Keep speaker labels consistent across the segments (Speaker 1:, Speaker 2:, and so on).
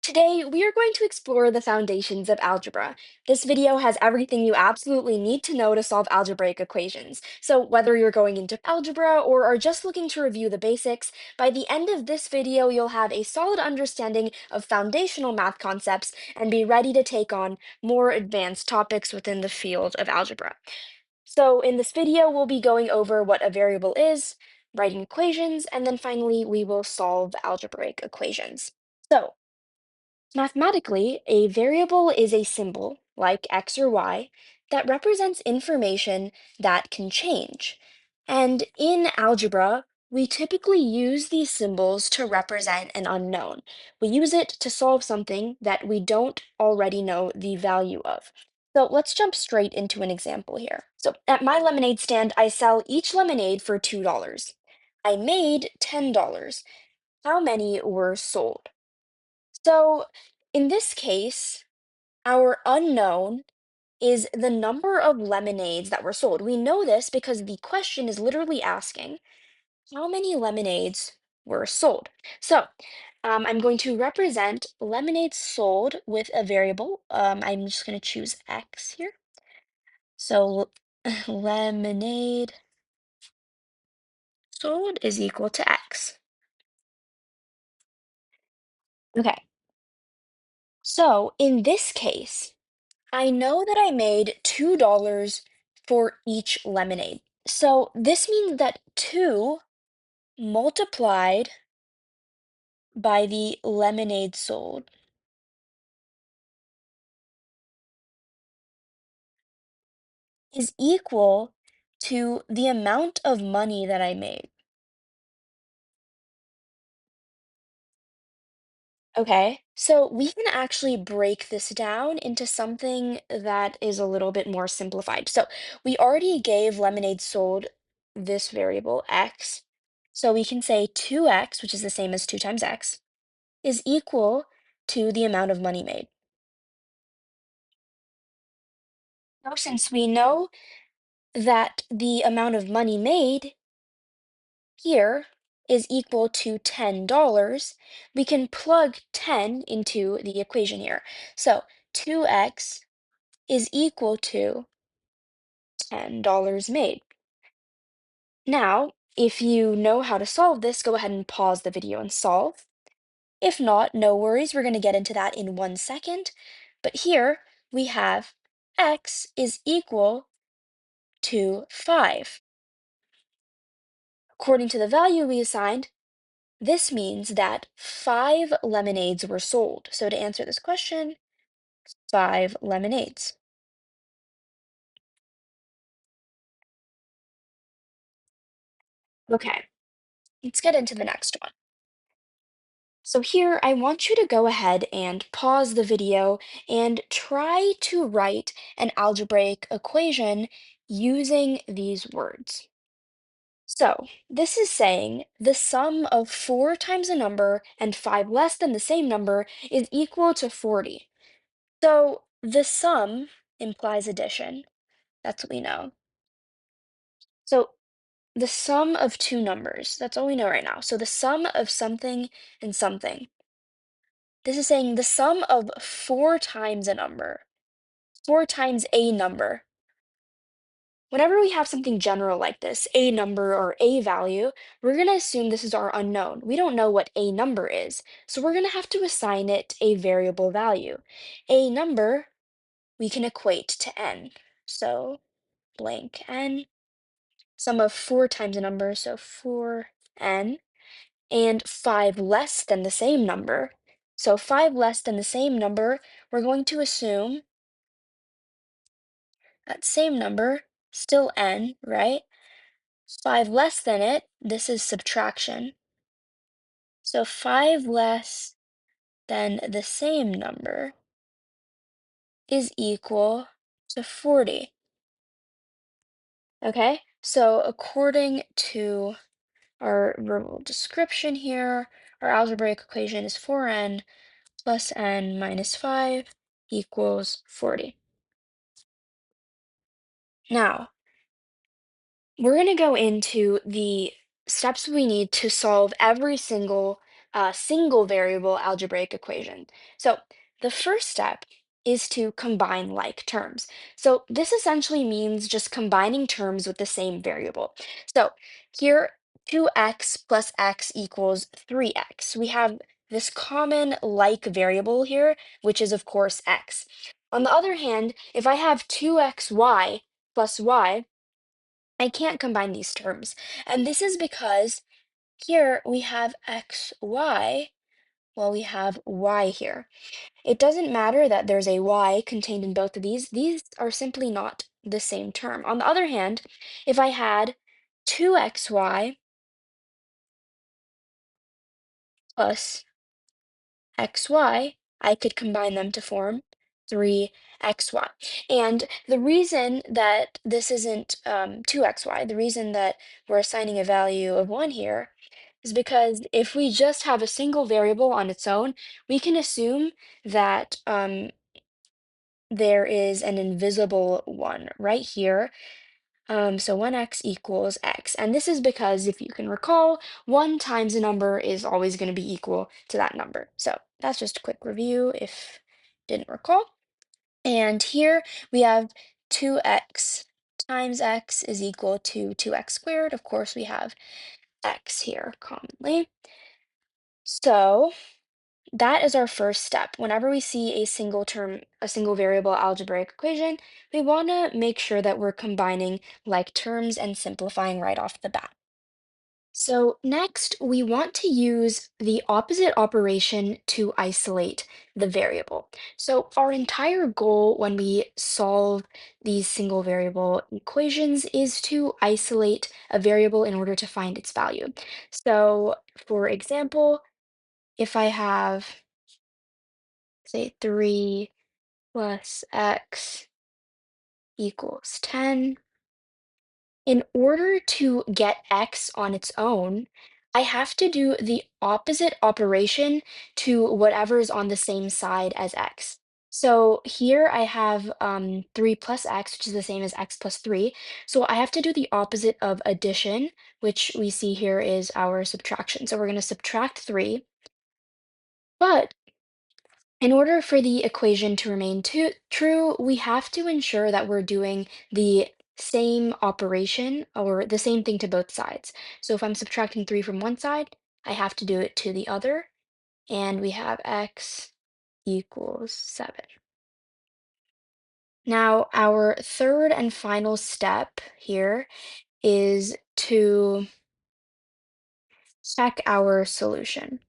Speaker 1: Today, we are going to explore the foundations of algebra. This video has everything you absolutely need to know to solve algebraic equations. So whether you're going into algebra or are just looking to review the basics, by the end of this video, you'll have a solid understanding of foundational math concepts and be ready to take on more advanced topics within the field of algebra. So in this video, we'll be going over what a variable is, writing equations, and then finally, we will solve algebraic equations. So mathematically, a variable is a symbol, like x or y, that represents information that can change. And in algebra, we typically use these symbols to represent an unknown. We use it to solve something that we don't already know the value of. So let's jump straight into an example here. So at my lemonade stand, I sell each lemonade for $2. I made $10. How many were sold? So in this case, our unknown is the number of lemonades that were sold. We know this because the question is literally asking how many lemonades were sold. So I'm going to represent lemonades sold with a variable. I'm just going to choose X here. So lemonade sold is equal to X. Okay, so in this case, I know that I made $2 for each lemonade. So this means that 2 multiplied by the lemonade sold is equal to the amount of money that I made. Okay, so we can actually break this down into something that is a little bit more simplified. So we already gave lemonade sold this variable x. So we can say 2x, which is the same as 2 times x, is equal to the amount of money made. Now, since we know that the amount of money made here is equal to $10, we can plug 10 into the equation here. So 2x is equal to $10 made. Now, if you know how to solve this, go ahead and pause the video and solve. If not, no worries, we're going to get into that in 1 second. But here we have x is equal to 5. According to the value we assigned, this means that 5 lemonades were sold. So to answer this question, 5 lemonades. Okay, let's get into the next one. So here, I want you to go ahead and pause the video and try to write an algebraic equation using these words. So this is saying the sum of 4 times a number and 5 less than the same number is equal to 40. So the sum implies addition. That's what we know. So the sum of two numbers, that's all we know right now. So the sum of something and something. This is saying the sum of 4 times a number, 4 times a number. Whenever we have something general like this, a number or a value, we're going to assume this is our unknown. We don't know what a number is, so we're going to have to assign it a variable value. A number we can equate to n. So blank n, sum of 4 times a number, so 4n, and 5 less than the same number. So 5 less than the same number, we're going to assume that same number, still n, right? 5 less than it, this is subtraction. So 5 less than the same number is equal to 40. Okay, so according to our verbal description here, our algebraic equation is 4n plus n minus 5 equals 40. Now, we're going to go into the steps we need to solve every single single variable algebraic equation. So the first step is to combine like terms. So this essentially means just combining terms with the same variable. So here, 2x plus x equals 3x. We have this common like variable here, which is of course x. On the other hand, if I have 2xy plus y, I can't combine these terms. And this is because here we have xy, while we have y here. It doesn't matter that there's a y contained in both of these are simply not the same term. On the other hand, if I had 2xy plus xy, I could combine them to form 3xy. And the reason that this isn't 2xy, the reason that we're assigning a value of 1 here, is because if we just have a single variable on its own, we can assume that there is an invisible 1 right here. So 1x equals x. And this is because, if you can recall, 1 times a number is always going to be equal to that number. So that's just a quick review if you didn't recall. And here we have 2x times x is equal to 2x squared. Of course, we have x here commonly. So that is our first step. Whenever we see a single term, a single variable algebraic equation, we want to make sure that we're combining like terms and simplifying right off the bat. So next, we want to use the opposite operation to isolate the variable. So our entire goal when we solve these single variable equations is to isolate a variable in order to find its value. So for example, if I have, say, 3 plus x equals 10. In order to get x on its own, I have to do the opposite operation to whatever is on the same side as x. So here I have 3 plus x, which is the same as x plus 3. So I have to do the opposite of addition, which we see here is our subtraction. So we're going to subtract 3. But in order for the equation to remain true, we have to ensure that we're doing the same operation or the same thing to both sides. So if I'm subtracting 3 from one side, I have to do it to the other, and we have x equals 7. Now, our third and final step here is to check our solution.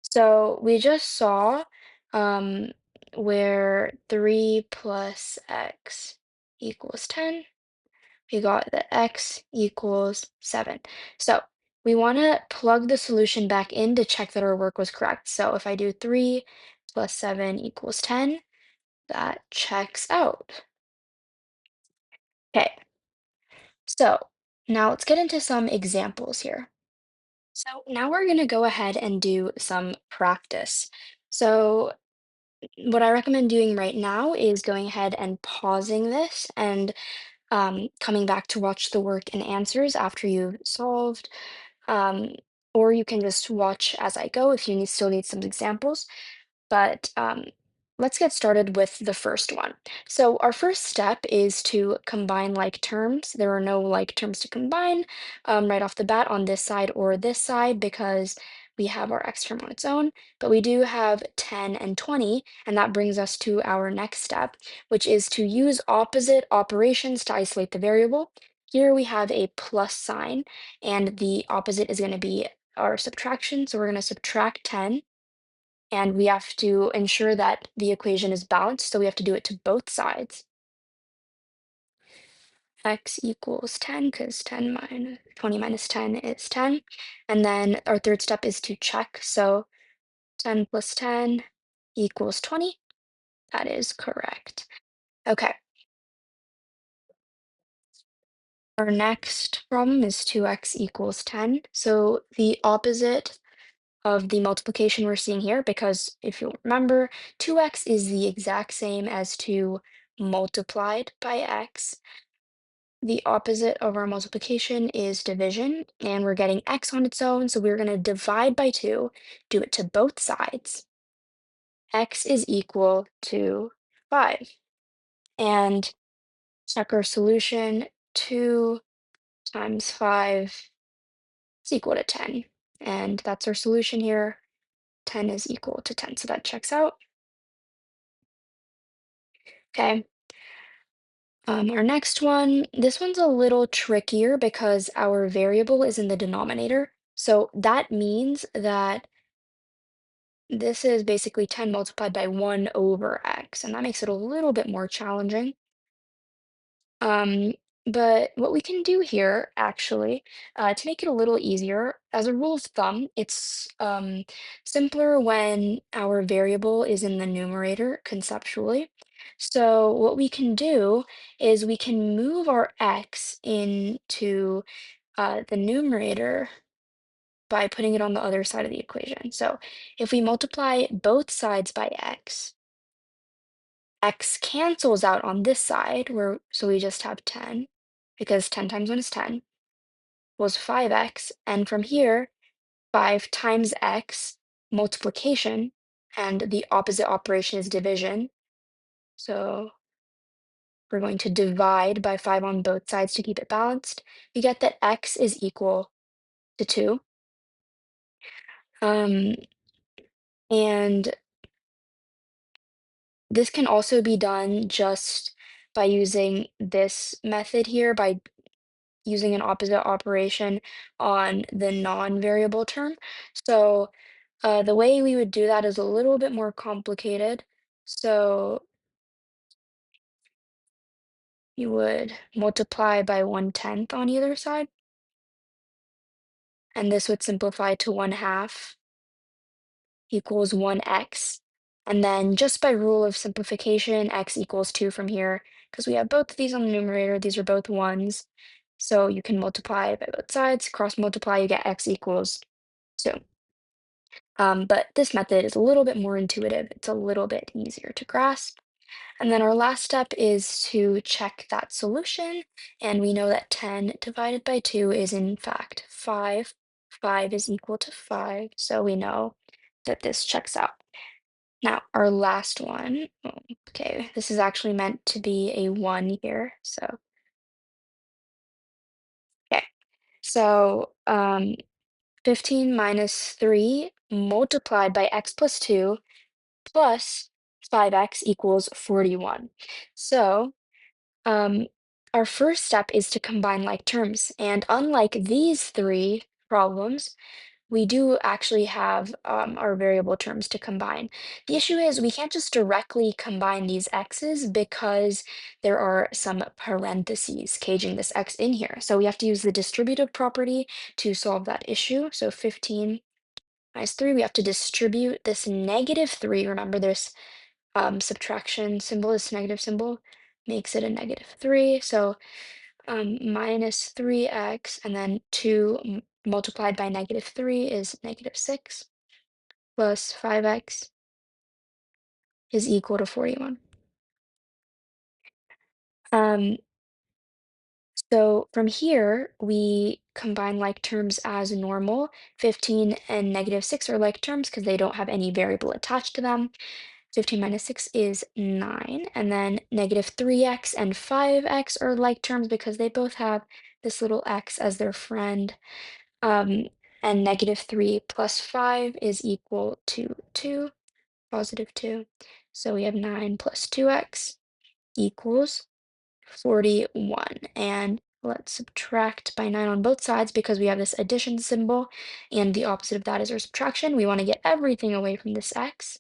Speaker 1: So we just saw um, where 3 plus x equals 10. We got that x equals 7. So we want to plug the solution back in to check that our work was correct. So if I do 3 plus 7 equals 10, that checks out. Okay, so now let's get into some examples here. So now we're going to go ahead and do some practice. So what I recommend doing right now is going ahead and pausing this and coming back to watch the work and answers after you've solved. Um, or you can just watch as I go if you still need some examples. But let's get started with the first one. So our first step is to combine like terms. There are no like terms to combine right off the bat on this side or this side because we have our x term on its own, but we do have 10 and 20, and that brings us to our next step, which is to use opposite operations to isolate the variable. Here we have a plus sign, and the opposite is going to be our subtraction, so we're going to subtract 10, and we have to ensure that the equation is balanced, so we have to do it to both sides. X equals 10 because 10 minus 20 minus 10 is 10. And then our third step is to check. So 10 plus 10 equals 20. That is correct. Okay. Our next problem is 2x equals 10. So the opposite of the multiplication we're seeing here, because if you remember, 2x is the exact same as 2 multiplied by x. The opposite of our multiplication is division, and we're getting x on its own, so we're going to divide by 2, do it to both sides. X is equal to 5. And check our solution. 2 times 5 is equal to 10. And that's our solution here. 10 is equal to 10, so that checks out. Okay. Our next one, this one's a little trickier because our variable is in the denominator. So that means that this is basically 10 multiplied by 1 over x, and that makes it a little bit more challenging. Um, but what we can do here, actually, to make it a little easier, as a rule of thumb, it's simpler when our variable is in the numerator conceptually. So what we can do is we can move our x into the numerator by putting it on the other side of the equation. So if we multiply both sides by x cancels out on this side, where so we just have 10, because 10 times 1 is 10, equals 5x, and from here, 5 times x multiplication, and the opposite operation is division. So we're going to divide by 5 on both sides to keep it balanced. We get that x is equal to 2. Um, and this can also be done just by using this method here, by using an opposite operation on the non-variable term. So the way we would do that is a little bit more complicated. So you would multiply by 1/10 on either side, and this would simplify to 1/2 equals 1x. And then just by rule of simplification, x equals 2 from here, because we have both of these on the numerator, these are both ones. So you can multiply by both sides, cross multiply, you get x equals 2. But this method is a little bit more intuitive. It's a little bit easier to grasp. And then our last step is to check that solution. And we know that 10 divided by 2 is in fact 5. 5 is equal to 5. So we know that this checks out. Now, our last one, okay, this is actually meant to be a 1 here. So, okay. So, 15 minus 3 multiplied by x plus 2 plus 5x equals 41. So, um, our first step is to combine like terms. And unlike these three problems, we do actually have our variable terms to combine. The issue is we can't just directly combine these x's because there are some parentheses caging this x in here. So we have to use the distributive property to solve that issue. So 15 minus 3, we have to distribute this -3. Remember, there's subtraction symbol, this negative symbol makes it a -3. So minus 3x, and then 2 multiplied by -3 is -6, plus 5x is equal to 41. Um, so from here, we combine like terms as normal. 15 and -6 are like terms because they don't have any variable attached to them. 15 minus 6 is 9, and then -3x and 5x are like terms because they both have this little x as their friend. Um, and -3 plus 5 is equal to 2, positive 2. So we have 9 plus 2x equals 41. And let's subtract by 9 on both sides because we have this addition symbol, and the opposite of that is our subtraction. We want to get everything away from this x.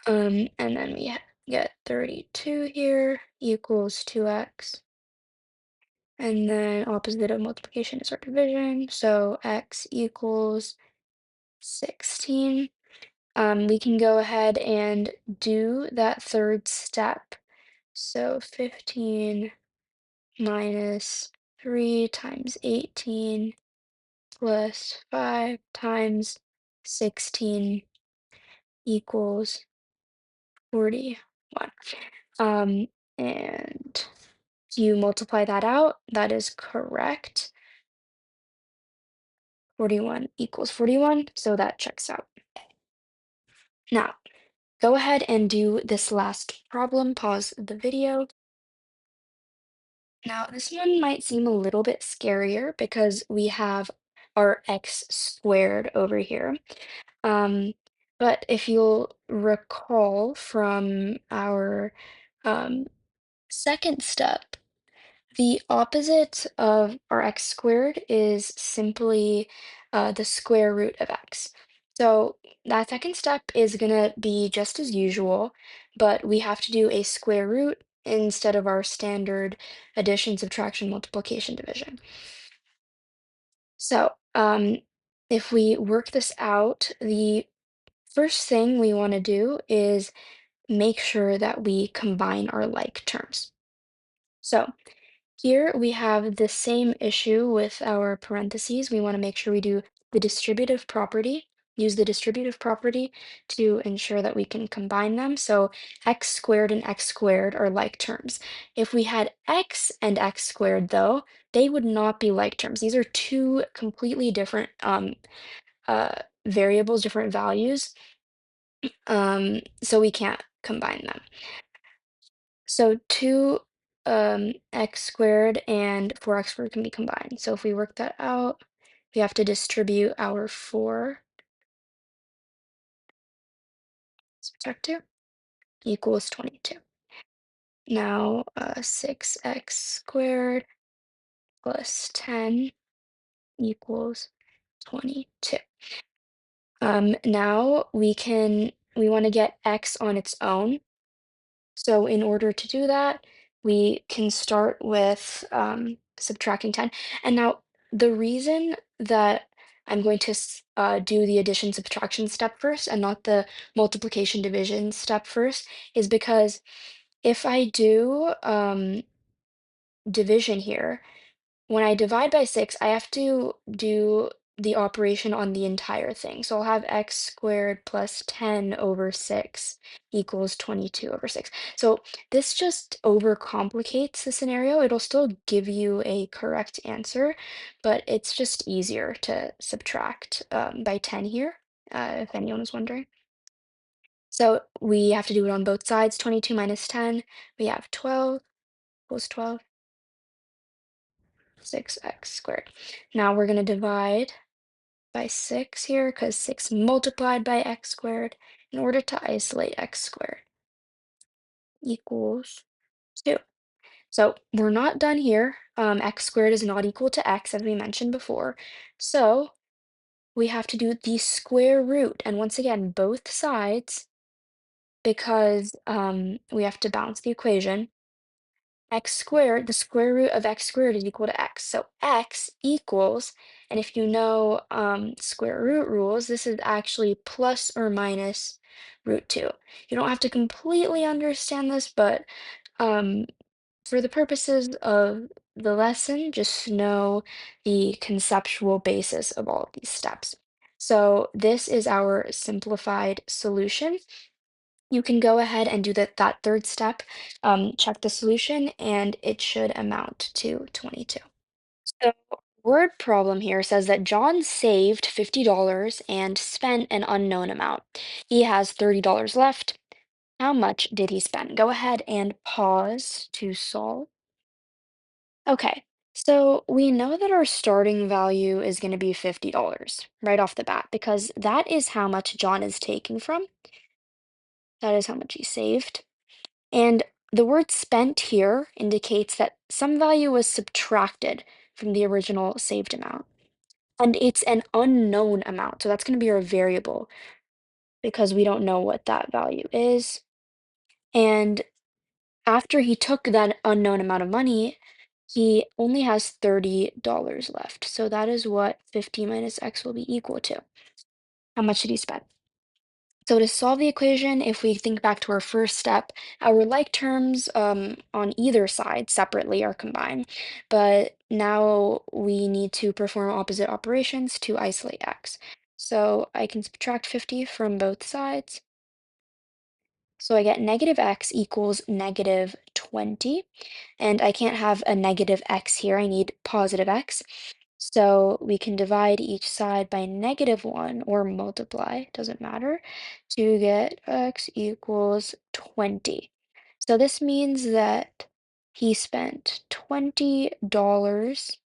Speaker 1: And then we get 32 here equals 2x. And then opposite of multiplication is our division. So x equals 16. We can go ahead and do that third step. So 15 minus 3 times 18 plus 5 times 16 equals 41. Um, And you multiply that out, that is correct. 41 equals 41, so that checks out. Now, go ahead and do this last problem. Pause the video. Now, this one might seem a little bit scarier because we have our x squared over here. Um, but if you'll recall from our um, second step, the opposite of our x squared is simply the square root of x. So that second step is going to be just as usual, but we have to do a square root instead of our standard addition, subtraction, multiplication, division. So if we work this out, the first thing we want to do is make sure that we combine our like terms. So here we have the same issue with our parentheses. We want to make sure we do the distributive property, use the distributive property to ensure that we can combine them. So x squared and x squared are like terms. If we had x and x squared, though, they would not be like terms. These are two completely different uh, variables, different values, so we can't combine them. So 2 x squared and 4x squared can be combined. So if we work that out, we have to distribute our 4, subtract 2, equals 22. Now 6x squared plus 10 equals 22. Now we want to get x on its own. So in order to do that, we can start with subtracting 10. And now the reason that I'm going to do the addition subtraction step first and not the multiplication division step first is because if I do division here, when I divide by 6, I have to do the operation on the entire thing. So I'll have x squared plus 10 over 6 equals 22 over 6. So this just overcomplicates the scenario. It'll still give you a correct answer, but it's just easier to subtract by 10 here, if anyone was wondering. So we have to do it on both sides. 22 minus 10, we have 12 equals 12. 6x squared. Now we're going to divide by 6 here because 6 multiplied by x squared in order to isolate x squared equals 2. So we're not done here. X squared is not equal to x, as we mentioned before. So we have to do the square root. And once again, both sides, because we have to balance the equation. X squared, the square root of x squared is equal to x. So x equals, and if you know square root rules, this is actually plus or minus root 2. You don't have to completely understand this, but um, for the purposes of the lesson, just know the conceptual basis of all of these steps. So this is our simplified solution. You can go ahead and do that third step, check the solution, and it should amount to 22. So word problem here says that John saved $50 and spent an unknown amount. He has $30 left. How much did he spend? Go ahead and pause to solve. Okay, so we know that our starting value is going to be $50 right off the bat because that is how much John is taking from. That is how much he saved. And the word spent here indicates that some value was subtracted from the original saved amount. And it's an unknown amount. So that's going to be our variable because we don't know what that value is. And after he took that unknown amount of money, he only has $30 left. So that is what 50 minus x will be equal to. How much did he spend? So to solve the equation, if we think back to our first step, our like terms on either side separately are combined, but now we need to perform opposite operations to isolate x. So I can subtract 50 from both sides. So I get negative x equals negative 20. And I can't have a negative x here. I need positive x. So we can divide each side by -1 or multiply, doesn't matter, to get x equals 20. So this means that he spent $20,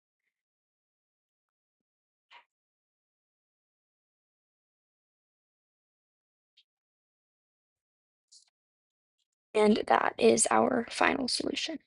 Speaker 1: and that is our final solution.